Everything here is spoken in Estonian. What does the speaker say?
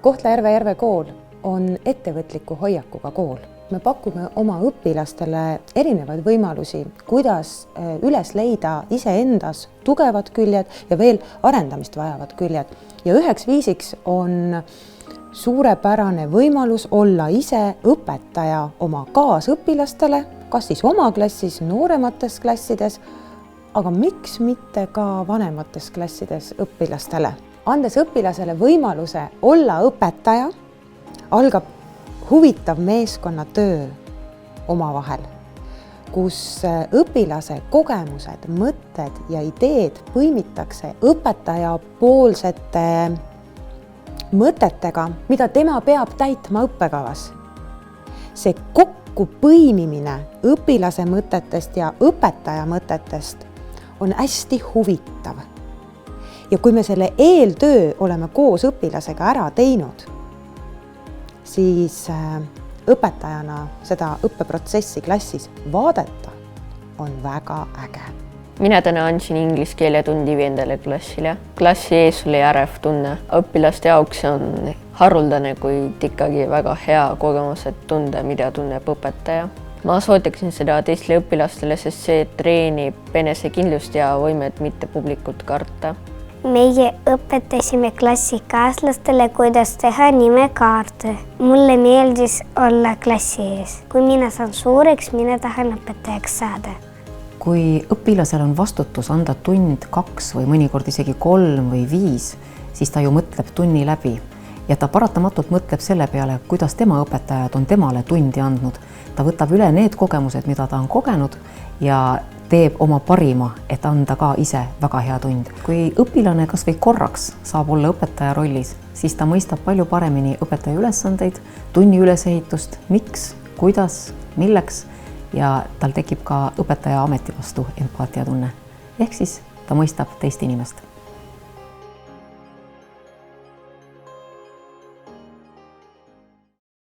Kohtla-Järve Järve kool on ettevõtliku hoiakuga kool. Me pakume oma õpilastele erinevaid võimalusi, kuidas üles leida iseendas tugevad küljed ja veel arendamist vajavad küljed. Ja üheks viisiks on suurepärane võimalus olla ise õpetaja oma kaasõpilastele, kas siis oma klassis, nooremates klassides, aga miks mitte ka vanemates klassides õpilastele. Andes õpilasele võimaluse olla õpetaja, algab huvitav meeskonnatöö omavahel, kus õpilase kogemused, mõtted ja ideed põimitakse õpetaja poolsete mõtetega, mida tema peab täitma õppekavas. See kokku põimimine õpilase mõtetest ja õpetaja mõtetest on hästi huvitav. Ja kui me selle eeltöö oleme koos õpilasega ära teinud, siis õpetajana seda õppeprotsessi klassis vaadata on väga äge. Mina täna andsin inglise keele tundi 5. klassile. Klassi ees oli ärev tunne. Õpilaste jaoks on haruldane, kuid ikkagi väga hea kogemus, et tunda, mida tunneb õpetaja. Ma sootaksin seda teistele õpilastele, sest see treenib enesekindlust ja võimet mitte publikut karta. Meie õpetasime klassikaaslastele, kuidas teha nimekaarte. Mulle meeldis olla klassi ees. Kui mina saan suureks, mina tahan õpetajaks saada. Kui õpilasel on vastutus anda tund, 2 või mõnikord isegi 3 või 5, siis ta ju mõtleb tunni läbi. Ja ta paratamatult mõtleb selle peale, kuidas tema õpetajad on temale tundi andnud. Ta võtab üle need kogemused, mida ta on kogenud ja teeb oma parima, et anda ka ise väga hea tund. Kui õpilane kas või korraks saab olla õpetaja rollis, siis ta mõistab palju paremini õpetaja ülesandeid, tunni ülesehitust, miks, kuidas, milleks ja tal tekib ka õpetaja ameti vastu empaatiatunne. Ehk siis ta mõistab teist inimest.